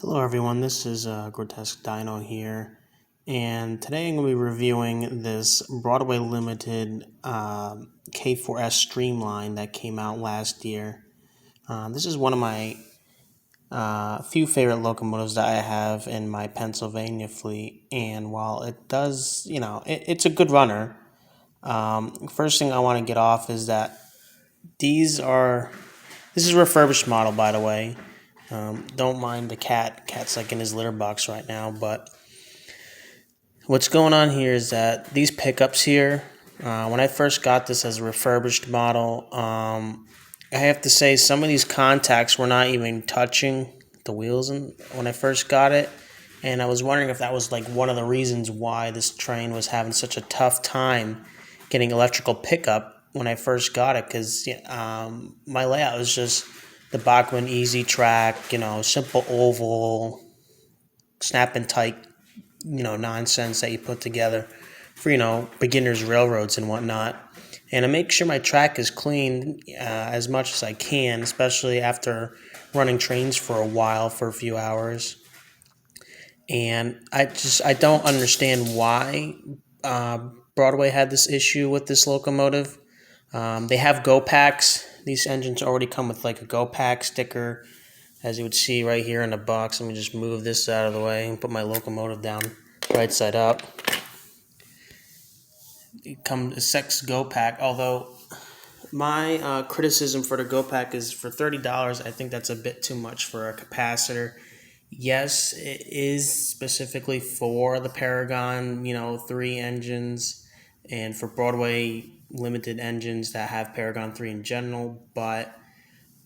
Hello everyone, this is Grotesque Dino here, and today I'm going to be reviewing this Broadway limited K4s streamlined that came out last year. This is one of my few favorite locomotives that I have in my Pennsylvania fleet, and while it does, it's a good runner. First thing I want to get off is that this is a refurbished model, by the way. Don't mind the cat. Cat's like in his litter box right now. But what's going on here is that these pickups here, when I first got this as a refurbished model, I have to say some of these contacts were not even touching the wheels when I first got it. And I was wondering if that was like one of the reasons why this train was having such a tough time getting electrical pickup when I first got it. Because my layout was just the Bachmann Easy Track, simple oval, snap and tight, nonsense that you put together for, beginners railroads and whatnot. And I make sure my track is clean as much as I can, especially after running trains for a while, for a few hours. And I don't understand why Broadway had this issue with this locomotive. They have Go Packs. These engines already come with like a Go Pack sticker, as you would see right here in the box. Let me just move this out of the way and put my locomotive down right side up. It comes a 6 Go Pack, although my criticism for the Go Pack is for $30, I think that's a bit too much for a capacitor. Yes, it is specifically for the Paragon, 3 engines, and for Broadway limited engines that have Paragon 3 in general, but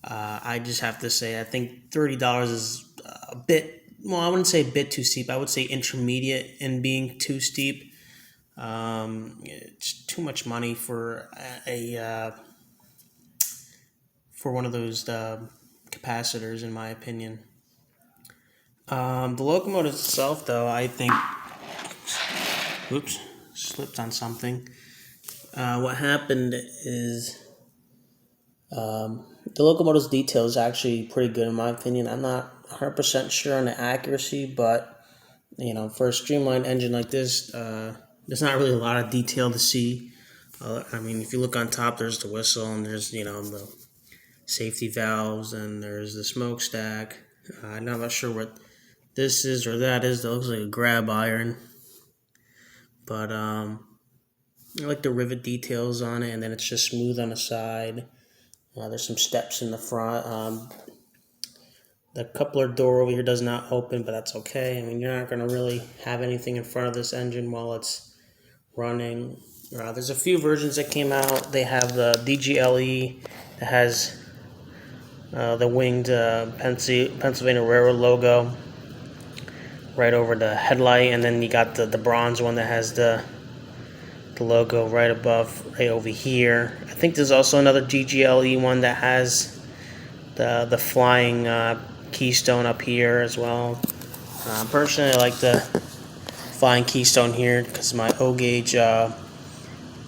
I just have to say I think $30 is a bit, well, I wouldn't say a bit too steep. I would say intermediate in being too steep. It's too much money for for one of those capacitors, in my opinion. The locomotive itself, though, I think, oops, slipped on something. What happened is the locomotive's detail is actually pretty good in my opinion. I'm not 100% sure on the accuracy, but for a streamlined engine like this, there's not really a lot of detail to see. If you look on top, there's the whistle, and there's the safety valves, and there's the smokestack. I'm not sure what this is or that is. That looks like a grab iron, but I like the rivet details on it, and then it's just smooth on the side. There's some steps in the front. The coupler door over here does not open, but that's okay. You're not going to really have anything in front of this engine while it's running. There's a few versions that came out. They have the DGLE that has the winged Pennsylvania Railroad logo right over the headlight, and then you got the bronze one that has the logo right above, right over here. I think there's also another DGLE one that has the flying keystone up here as well. Personally, I like the flying keystone here because my O-gauge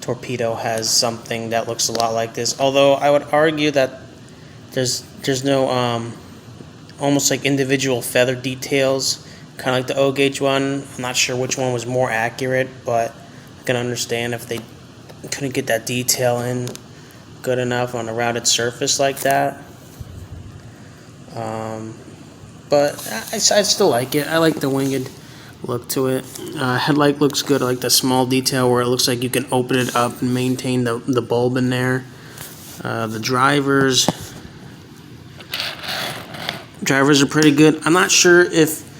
torpedo has something that looks a lot like this. Although I would argue that there's no almost like individual feather details, kind of like the O-gauge one. I'm not sure which one was more accurate, but I can understand if they couldn't get that detail in good enough on a rounded surface like that. But I still like it. I like the winged look to it. Headlight looks good. I like the small detail where it looks like you can open it up and maintain the bulb in there. The drivers are pretty good. I'm not sure if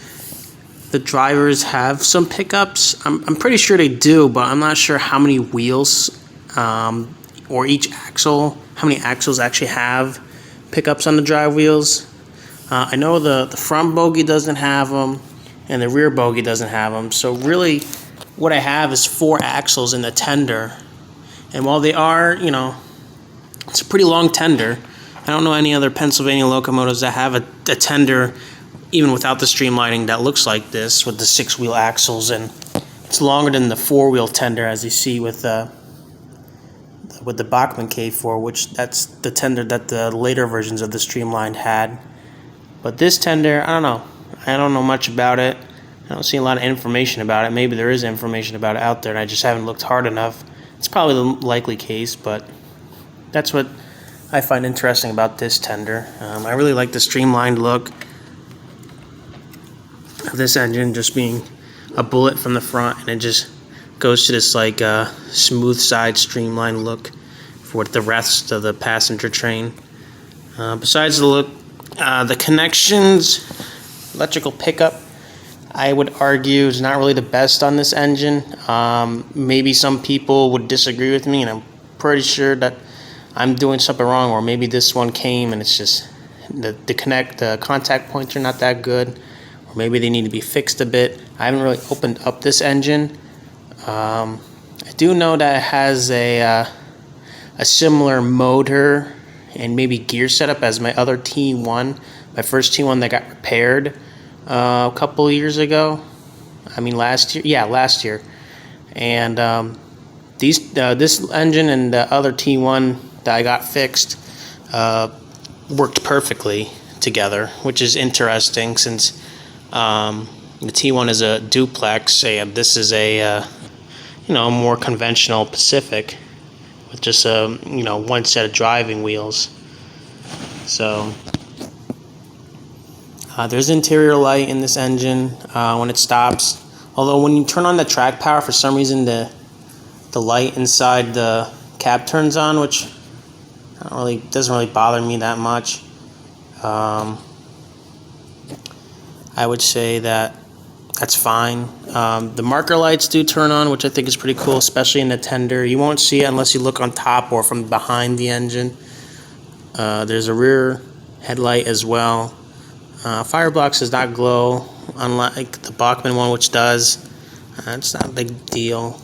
the drivers have some pickups. I'm pretty sure they do, but I'm not sure how many wheels or each axle, how many axles actually have pickups on the drive wheels. I know the front bogie doesn't have them, and the rear bogie doesn't have them. So really, what I have is 4 axles in the tender. And while they are, it's a pretty long tender. I don't know any other Pennsylvania locomotives that have a tender, even without the streamlining, that looks like this with the 6-wheel axles, and it's longer than the 4-wheel tender, as you see with the Bachmann K4, which that's the tender that the later versions of the streamlined had. But this tender, I don't know. I don't know much about it. I don't see a lot of information about it. Maybe there is information about it out there and I just haven't looked hard enough. It's probably the likely case, but that's what I find interesting about this tender. I really like the streamlined look of this engine, just being a bullet from the front, and it just goes to this like smooth side streamlined look for the rest of the passenger train. Besides the look, the connections, electrical pickup, I would argue is not really the best on this engine. Maybe some people would disagree with me, and I'm pretty sure that I'm doing something wrong, or maybe this one came and it's just the contact points are not that good, or maybe they need to be fixed a bit. I haven't really opened up this engine. I do know that it has a similar motor and maybe gear setup as my other T1, my first T1 that got repaired a couple of years ago. I mean last year. Yeah, last year. And this engine and the other T1 that I got fixed worked perfectly together, which is interesting since the T1 is a duplex and this is a more conventional Pacific with just one set of driving wheels. So there's interior light in this engine when it stops. Although when you turn on the track power, for some reason the light inside the cab turns on, which doesn't really bother me that much. I would say that's fine. The marker lights do turn on, which I think is pretty cool, especially in the tender. You won't see it unless you look on top or from behind the engine. There's a rear headlight as well. Firebox does not glow, unlike the Bachmann one, which does. It's not a big deal.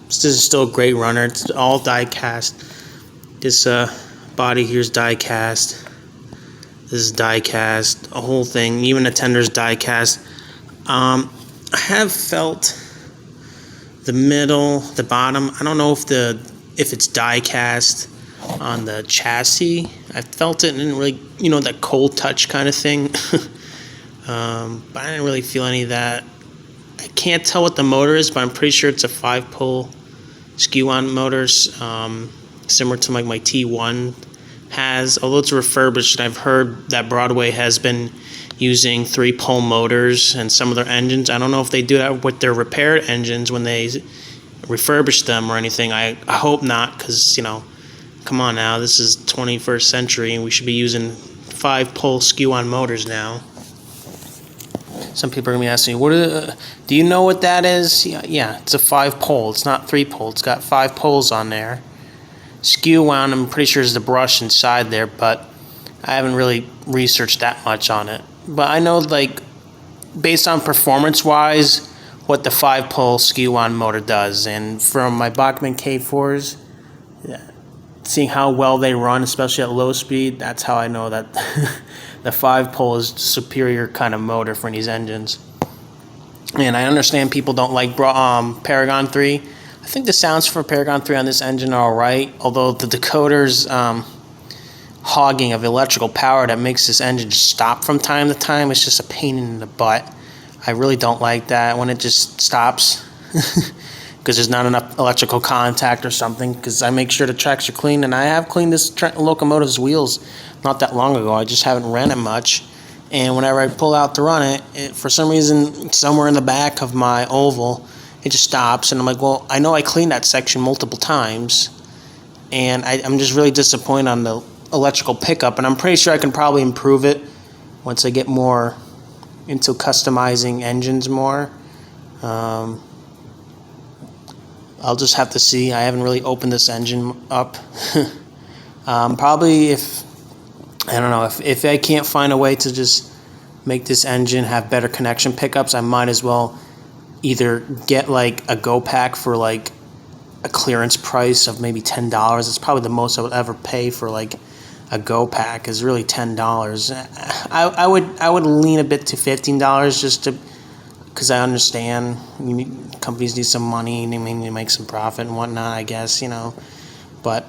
This is still a great runner. It's all die cast. This body here is die cast. This is die cast. The whole thing, even the tender's die cast. I have felt the middle, the bottom. I don't know if it's die cast on the chassis. I felt it and didn't really, that cold touch kind of thing. But I didn't really feel any of that. I can't tell what the motor is, but I'm pretty sure it's a 5-pole skew-on motors, similar to like my T1 has. Although it's refurbished, I've heard that Broadway has been using 3-pole motors in some of their engines. I don't know if they do that with their repaired engines when they refurbish them or anything. I hope not, because come on now, this is 21st century and we should be using 5-pole skew-on motors now. Some people are going to be asking me, do you know what that is? Yeah, it's a 5-pole. It's not 3-pole. It's got 5 poles on there. Skew-on, I'm pretty sure is the brush inside there, but I haven't really researched that much on it. But I know, based on performance-wise, what the 5-pole skew-on motor does. And from my Bachmann K4s, seeing how well they run, especially at low speed, that's how I know that the 5-pole is the superior kind of motor for these engines. And I understand people don't like Paragon 3. I think the sounds for Paragon 3 on this engine are alright, although the decoder's hogging of electrical power that makes this engine stop from time to time is just a pain in the butt. I really don't like that when it just stops because there's not enough electrical contact or something, because I make sure the tracks are clean, and I have cleaned this locomotive's wheels not that long ago. I just haven't ran it much, and whenever I pull out to run it, for some reason, somewhere in the back of my oval, it just stops, and I'm like, well, I know I cleaned that section multiple times, and I'm just really disappointed on the electrical pickup, and I'm pretty sure I can probably improve it once I get more into customizing engines more. I'll just have to see. I haven't really opened this engine up. Probably if I can't find a way to just make this engine have better connection pickups, I might as well either get a Go Pack for a clearance price of maybe $10. It's probably the most I would ever pay for a Go Pack is really $10. I would lean a bit to $15 just to, because I understand companies need some money and they need to make some profit and whatnot, I guess, but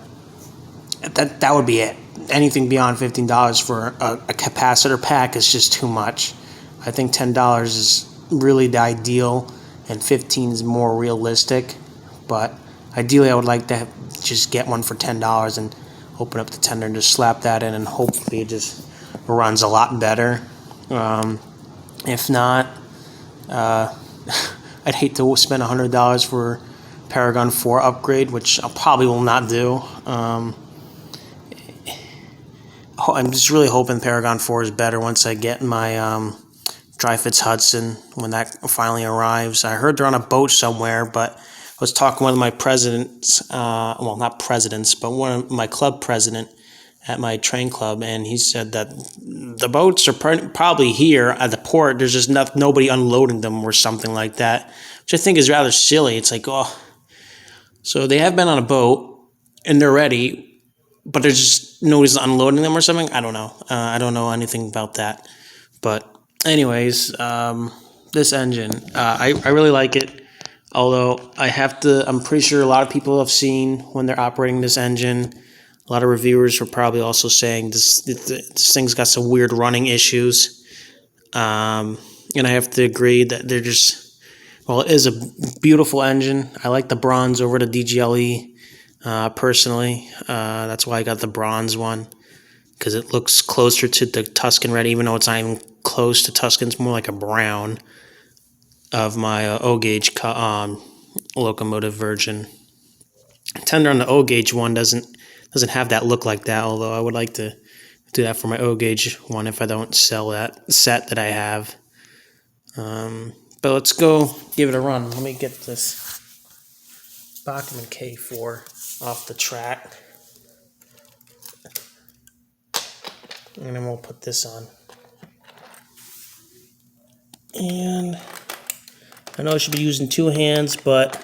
that would be it. Anything beyond $15 for a capacitor pack is just too much. I think $10 is really the ideal, and 15 is more realistic. But ideally, I would like to just get one for $10 and open up the tender and just slap that in, and hopefully it just runs a lot better. If not, I'd hate to spend $100 for Paragon 4 upgrade, which I probably will not do. I'm just really hoping Paragon 4 is better once I get my Dry-Fits Hudson, when that finally arrives. I heard they're on a boat somewhere, but I was talking with one of my presidents, well, not presidents, but one of my club president at my train club, and he said that the boats are probably here at the port. There's just nobody unloading them or something like that, which I think is rather silly. It's like, oh, so they have been on a boat and they're ready, but there's just nobody's unloading them or something. I don't know. I don't know anything about that. But anyways, this engine, I really like it. Although I'm pretty sure a lot of people have seen when they're operating this engine. A lot of reviewers were probably also saying this thing's got some weird running issues. And I have to agree that they're just, well, it is a beautiful engine. I like the bronze over the DGLE, personally. That's why I got the bronze one, because it looks closer to the Tuscan Red, even though it's not even close to Tuscan. It's more like a brown of my O-gauge locomotive version. Tender on the O-gauge one doesn't have that look like that, although I would like to do that for my O-gauge one if I don't sell that set that I have. But let's go give it a run. Let me get this Bachmann K4 off the track, and then we'll put this on. And I know I should be using two hands, but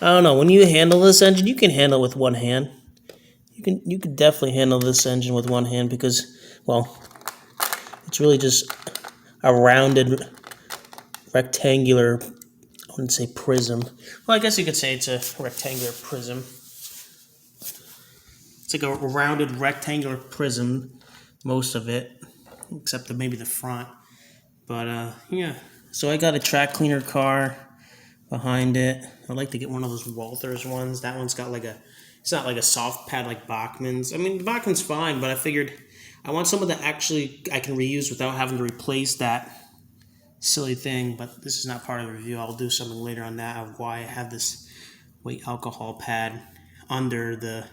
I don't know. When you handle this engine, you can handle it with one hand. You can definitely handle this engine with one hand because, well, it's really just a rounded rectangular, I wouldn't say prism. Well, I guess you could say it's a rectangular prism. It's like a rounded rectangular prism, most of it, except maybe the front. But, yeah. So I got a track cleaner car behind it. I'd like to get one of those Walthers ones. That one's got like it's not like a soft pad like Bachmann's. I mean, the Bachmann's fine, but I figured I want someone that actually I can reuse without having to replace that silly thing. But this is not part of the review. I'll do something later on that of why I have this weight alcohol pad under the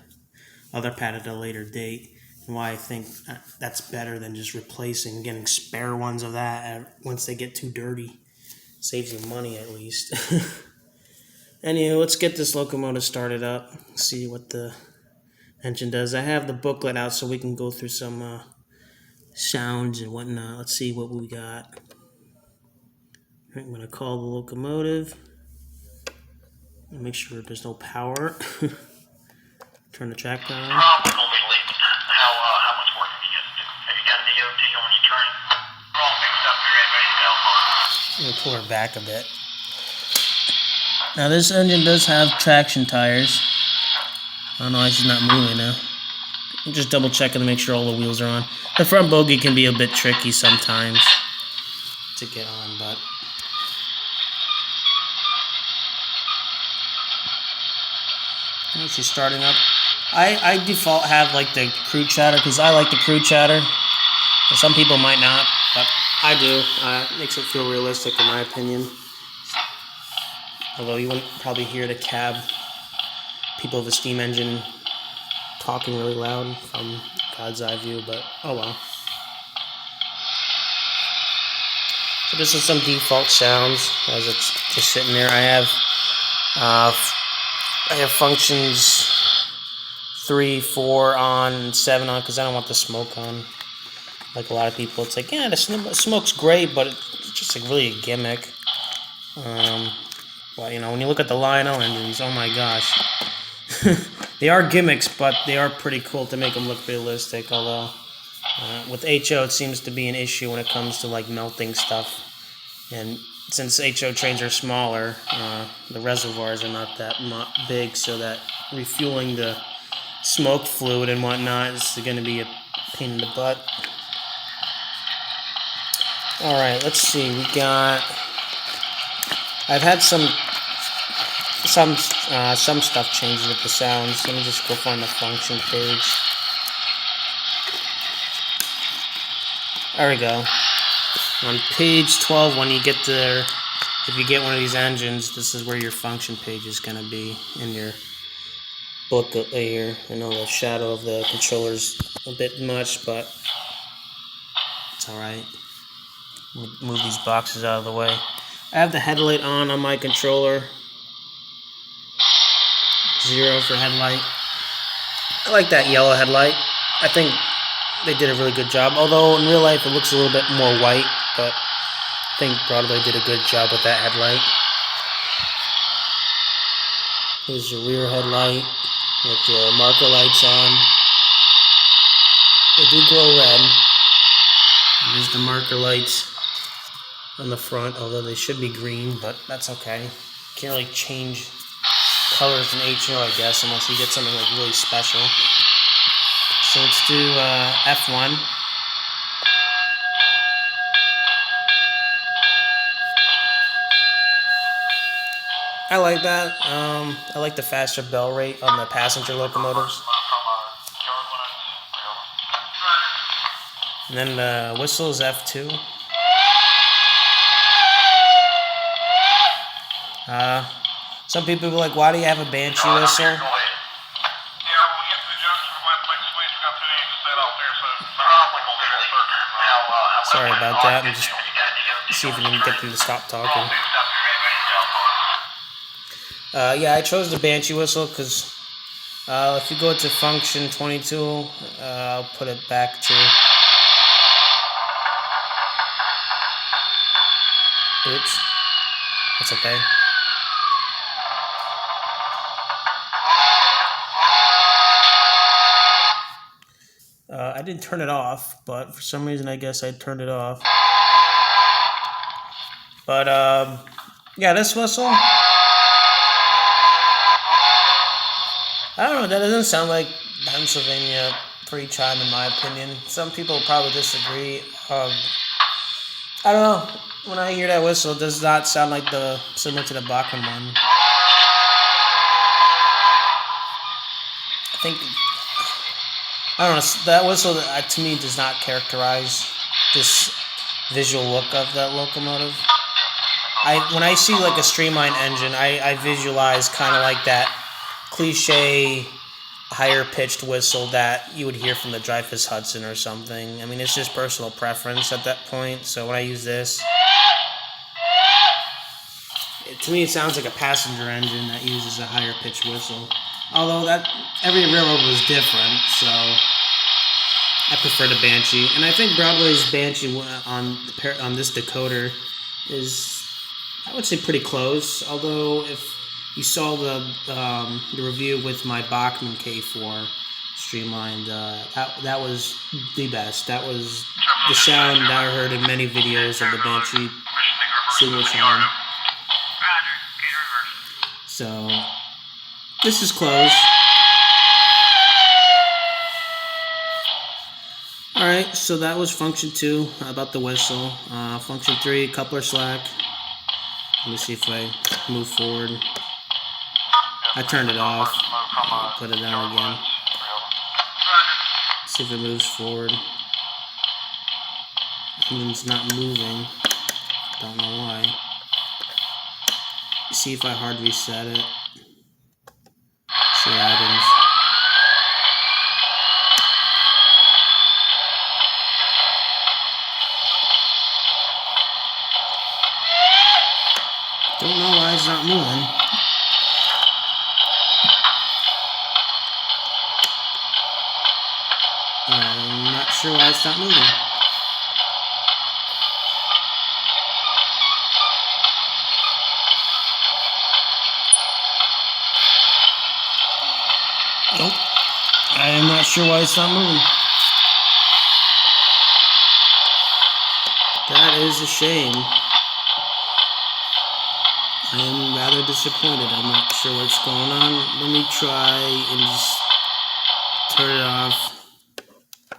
other pad at a later date, and why I think that's better than just replacing, getting spare ones of that once they get too dirty. Saves you money at least. Anyway, let's get this locomotive started up, see what the engine does. I have the booklet out so we can go through some sounds and whatnot. Let's see what we got. I'm going to call the locomotive and make sure there's no power. Turn the track down. How much work have you got to do? Have you got an EOT on your train? We're all fixed up. You're ready to go. I'm going to pull her back a bit. Now this engine does have traction tires. I don't know why she's not moving now. I'm just double checking to make sure all the wheels are on. The front bogie can be a bit tricky sometimes to get on, but she's starting up. I default have like the crew chatter because I like the crew chatter. Some people might not, but I do. It makes it feel realistic in my opinion. Although you wouldn't probably hear the cab people of the steam engine talking really loud from God's eye view, but oh well. So this is some default sounds as it's just sitting there. I have functions 3, 4 on, and 7 on because I don't want the smoke on. Like a lot of people, it's like, yeah, the smoke's great, but it's just like really a gimmick. Well, you know, when you look at the Lionel engines, oh my gosh. They are gimmicks, but they are pretty cool to make them look realistic, although with HO it seems to be an issue when it comes to like melting stuff. And since HO trains are smaller, the reservoirs are not that big, so that refueling the smoke fluid and whatnot is going to be a pain in the butt. Alright, let's see. I've had some stuff changes with the sounds. Let me just go find the function page. There we go. On page 12, when you get there, if you get one of these engines, this is where your function page is going to be in your book here. I know the shadow of the controller's a bit much, but it's alright. Move these boxes out of the way. I have the headlight on my controller. 0 for headlight. I like that yellow headlight. I think they did a really good job. Although in real life it looks a little bit more white, but I think Broadway did a good job with that headlight. Here's your rear headlight with the marker lights on. They do glow red. Here's the marker lights on the front, although they should be green, but that's okay. Can't really change colors in HO, I guess, unless you get something like really special. So let's do F1. I like that. I like the faster bell rate on the passenger locomotives. And then the whistle is F2. Some people are like, why do you have a banshee whistle? Sorry about that. I'm just see if we can get them to stop talking. Yeah, I chose the banshee whistle because if you go to function 22, I'll put it back to... Oops. That's okay. I didn't turn it off, but for some reason I guess I turned it off. But yeah, this whistle, I don't know, that doesn't sound like Pennsylvania pre-chime in my opinion. Some people probably disagree. I don't know, when I hear that whistle, it does not sound like similar to the Bachman one. I don't know, that whistle to me does not characterize this visual look of that locomotive. When I see like a streamlined engine, I visualize kind of like that cliche higher pitched whistle that you would hear from the Dreyfuss Hudson or something. I mean, it's just personal preference at that point. So when I use this, to me it sounds like a passenger engine that uses a higher pitched whistle. Although every railroad was different, so I prefer the Banshee. And I think Broadway's Banshee on this decoder is, I would say, pretty close. Although if you saw the review with my Bachman K4 streamlined, that was the best. That was the sound that I heard in many videos of the Banshee single chime. So this is close. Alright, so that was function 2 about the whistle. Function 3, coupler slack. Let me see if I move forward. I turned it off. I'll put it down again. See if it moves forward. It's not moving. Don't know why. See if I hard reset it. See what happens. Don't know why it's not moving. I'm not sure why it's not moving. Nope. I am not sure why it's not moving. That is a shame. I am rather disappointed. I'm not sure what's going on. Let me try and just turn it off.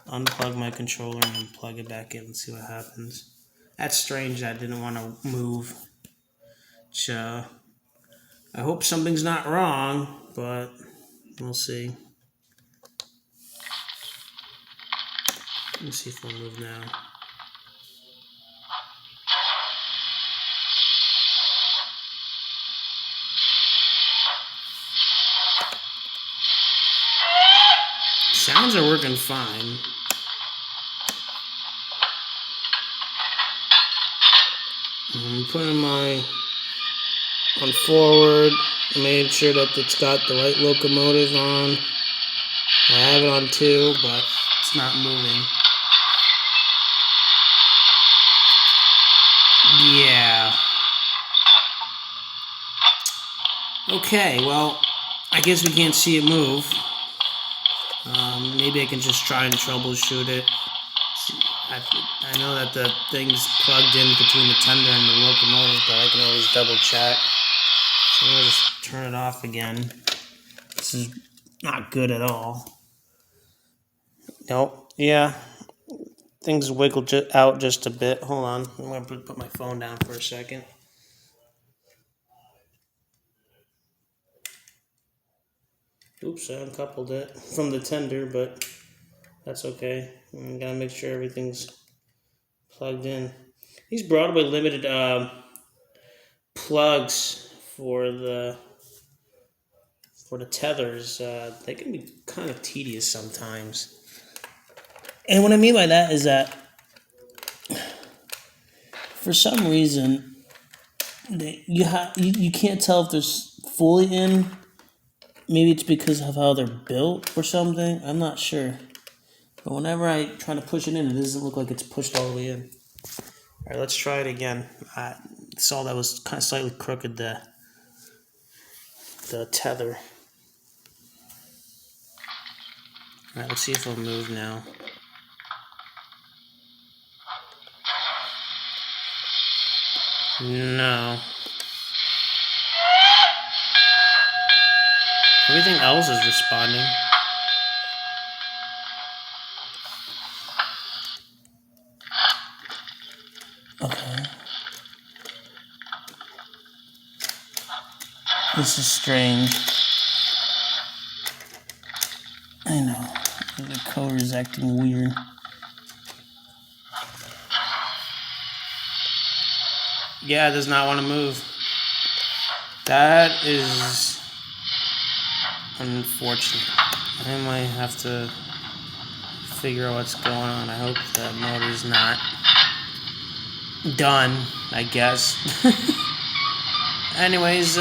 Unplug my controller and then plug it back in and see what happens. That's strange that I didn't want to move. So I hope something's not wrong, but we'll see. Let me see if we'll move now. Sounds are working fine. I'm putting my on forward. I made sure that it's got the right locomotive on. I have it on 2, but it's not moving. Yeah. Okay, well, I guess we can't see it move. Maybe I can just try and troubleshoot it. I know that the thing's plugged in between the tender and the locomotive, but I can always double check. So I'm going to just turn it off again. This is not good at all. Nope. Yeah. Things wiggle out just a bit. Hold on. I'm going to put my phone down for a second. Oops, I uncoupled it from the tender, but that's okay. I'm going to make sure everything's plugged in. These Broadway limited plugs for the tethers, they can be kind of tedious sometimes. And what I mean by that is that for some reason you can't tell if they're fully in. Maybe it's because of how they're built or something. I'm not sure. But whenever I try to push it in, it doesn't look like it's pushed all the way in. All right, let's try it again. I saw that was kind of slightly crooked, the tether. All right, let's see if it'll move now. No. Everything else is responding. Okay. This is strange. I know. The coder is acting weird. Yeah, it does not want to move. That is unfortunate. I might have to figure out what's going on. I hope the motor's not done, I guess. Anyways,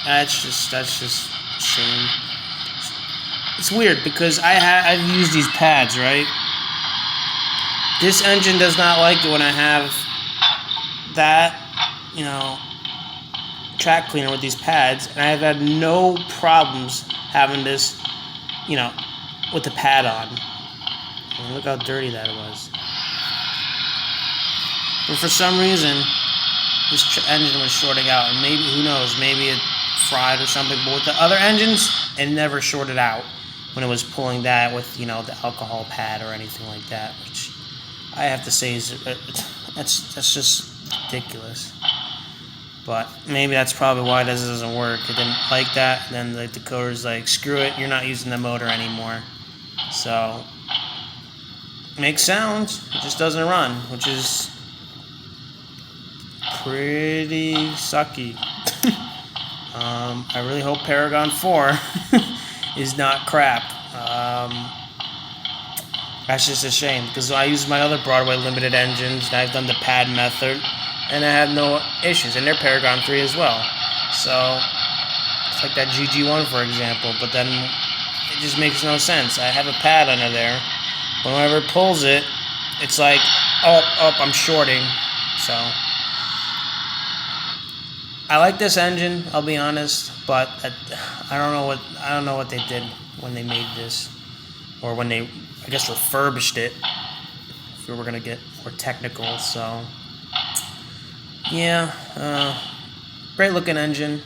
that's just a shame. It's weird because I've used these pads, right? This engine does not like it when I have that, track cleaner with these pads, and I've had no problems having this, with the pad on. And look how dirty that was. But for some reason, this engine was shorting out, and maybe, who knows, maybe it fried or something, but with the other engines, it never shorted out when it was pulling that with, the alcohol pad or anything like that, which I have to say is, that's just ridiculous. But maybe that's probably why this doesn't work. It didn't like that, and then the decoder's like, screw it, you're not using the motor anymore. So, it makes sound, it just doesn't run, which is pretty sucky. I really hope Paragon 4 is not crap. That's just a shame, because I use my other Broadway limited engines, and I've done the pad method, and I have no issues, and they're Paragon 3 as well. So, it's like that GG1, for example, but then it just makes no sense. I have a pad under there, but whenever it pulls it, it's like, oh, I'm shorting. So, I like this engine, I'll be honest, but I don't know what they did when they made this, or when they, I guess, refurbished it, if we were going to get more technical. So, yeah, great looking engine.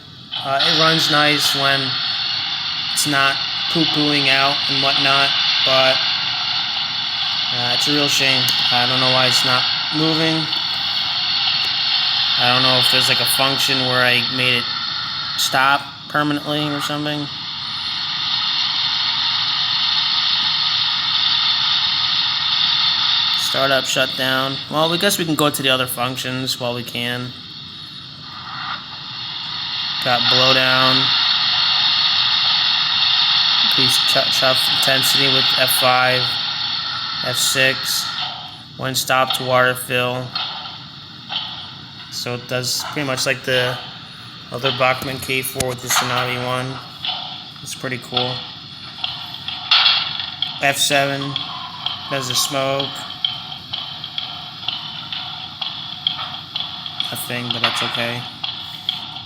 It runs nice when it's not poo-pooing out and whatnot, but it's a real shame. I don't know why it's not moving. I don't know if there's like a function where I made it stop permanently or something. Startup, shutdown. Well, I guess we can go to the other functions while we can. Got blowdown. Increase chuff intensity with F5, F6. When stop to water fill. So it does pretty much like the other Bachmann K4 with the Tsunami one. It's pretty cool. F7 does the smoke. Nothing, but that's okay.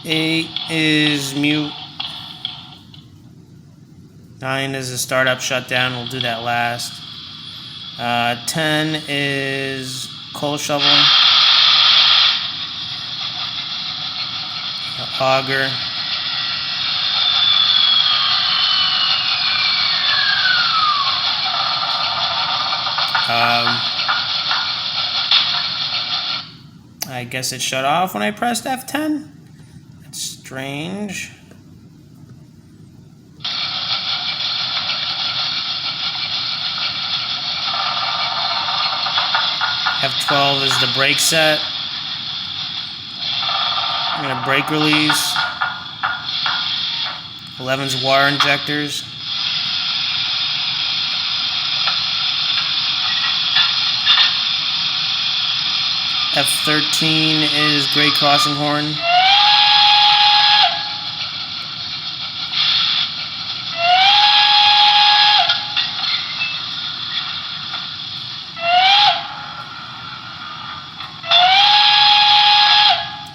8 is mute. 9 is a startup shutdown. We'll do that last. 10 is coal shovel. Auger. I guess it shut off when I pressed F10. That's strange. F12 is the brake set. I'm gonna brake release. 11's water injectors. F13 is grade crossing horn.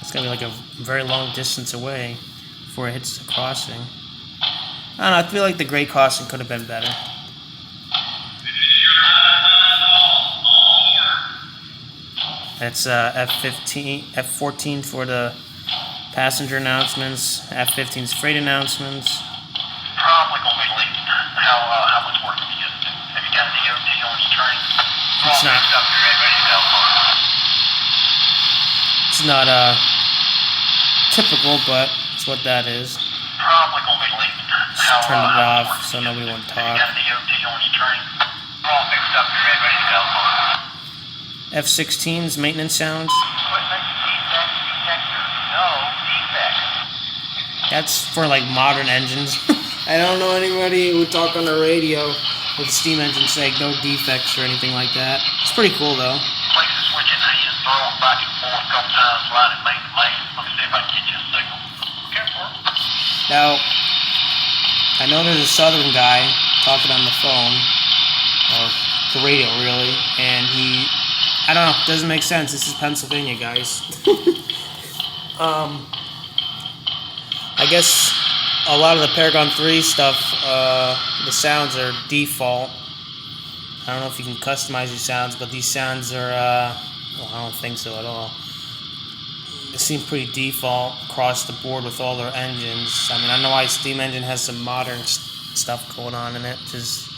It's gonna be like a very long distance away before it hits the crossing. I don't know, I feel like the grade crossing could have been better. That's F14 for the passenger announcements. F15's freight announcements. Probably gonna be late. How much work have you got to do? Have you got a DOT on your train? It's not. It's not typical, but it's what that is. Probably gonna be late. Just turn it off so nobody won't talk. Have you got a DOT on your train? All fixed up. You're ready to go. F16's maintenance sounds. Equipment defect detector. No defect. That's for like modern engines. I don't know anybody who would talk on the radio with steam engines saying no defects or anything like that. It's pretty cool though. Places switching hands, throwing back and forth a couple times, sliding main to main. Let me see if I can get you a signal. Careful. Now, I know there's a southern guy talking on the phone, or the radio really, and I don't know, it doesn't make sense. This is Pennsylvania, guys. I guess a lot of the Paragon 3 stuff, the sounds are default. I don't know if you can customize your sounds, but these sounds are, well, I don't think so at all. They seem pretty default across the board with all their engines. I mean, I know why Steam Engine has some modern stuff going on in it, just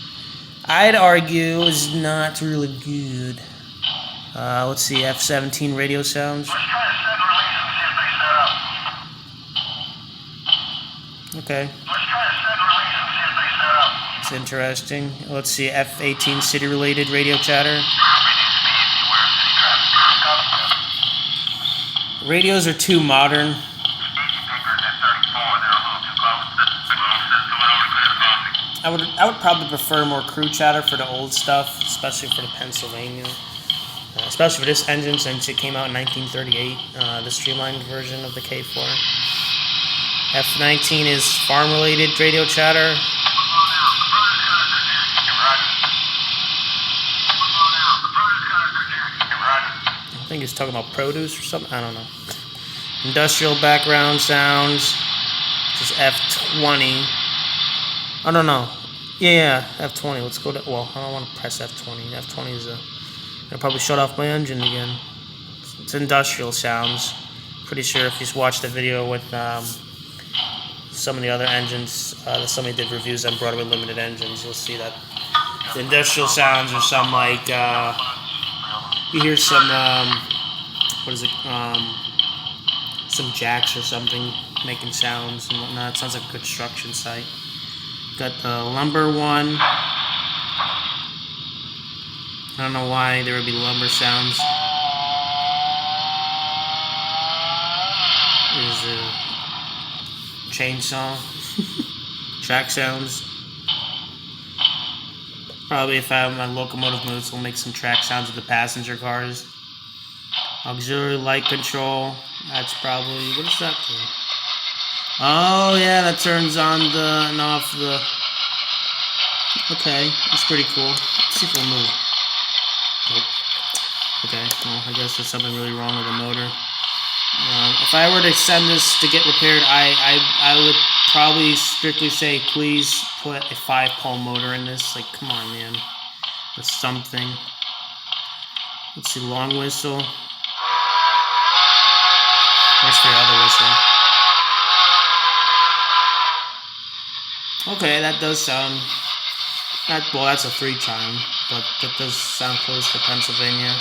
I'd argue is not really good. Let's see, F17 radio sounds. Okay. It's interesting. Let's see, F18 city-related radio chatter. Radios are too modern. I would probably prefer more crew chatter for the old stuff, especially for the Pennsylvania. Especially for this engine since it came out in 1938, the streamlined version of the K4. F19 is farm-related radio chatter. I think he's talking about produce or something. I don't know. Industrial background sounds. Just F20. I don't know. Yeah, F20. Let's go to. Well, I don't want to press F20. F20 is a. I probably shut off my engine again. It's industrial sounds. Pretty sure if you watch the video with some of the other engines that somebody did reviews on Broadway limited engines, you'll see that the industrial sounds are some like You hear some, what is it, some jacks or something making sounds and whatnot. Sounds like a construction site. Got the lumber one. I don't know why there would be lumber sounds. There's a chainsaw. Track sounds. Probably if I have my locomotive moves, we'll make some track sounds with the passenger cars. Auxiliary light control. That's probably, what is that do? Oh yeah, that turns on and off the. Okay, that's pretty cool. Let's see if we'll move. Nope. Okay, well, I guess there's something really wrong with the motor. If I were to send this to get repaired, I would probably strictly say, please put a 5-pole motor in this. Like, come on, man. Or something. Let's see, long whistle. Where's the other whistle? Okay, that does sound. Well, that's a 3 chime, but that does sound close to Pennsylvania.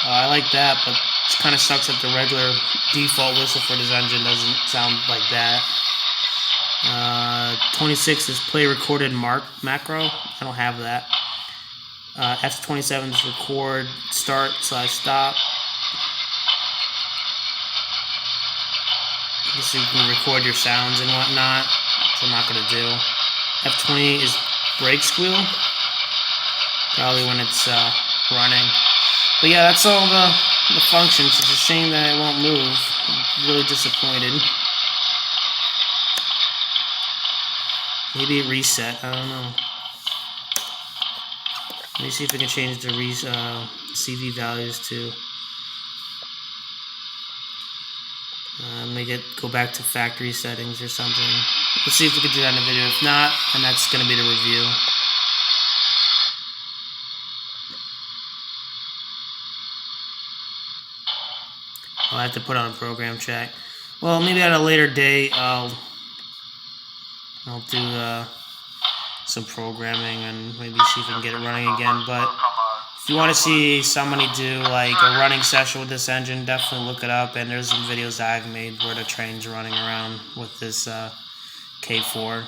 I like that, but it kind of sucks that the regular default whistle for this engine doesn't sound like that. 26 is play recorded macro. I don't have that. F27 is record start/stop. So you can record your sounds and whatnot, which I'm not going to do. F20 is brake squeal, probably when it's running. But yeah, that's all the functions. It's a shame that it won't move. I'm really disappointed. Maybe it reset. I don't know. Let me see if I can change the CV values to. Make it go back to factory settings or something. Let's see if we can do that in the video. If not, then that's going to be the review. I'll have to put on a program check. Well, maybe at a later date, I'll do some programming and maybe see if we can get it running again. But if you want to see somebody do like a running session with this engine, definitely look it up. And there's some videos that I've made where the train's running around with this K4.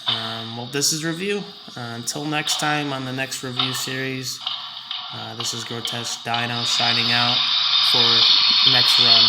Well, this is review. Until next time on the next review series, this is Grotesque Dino signing out for next run.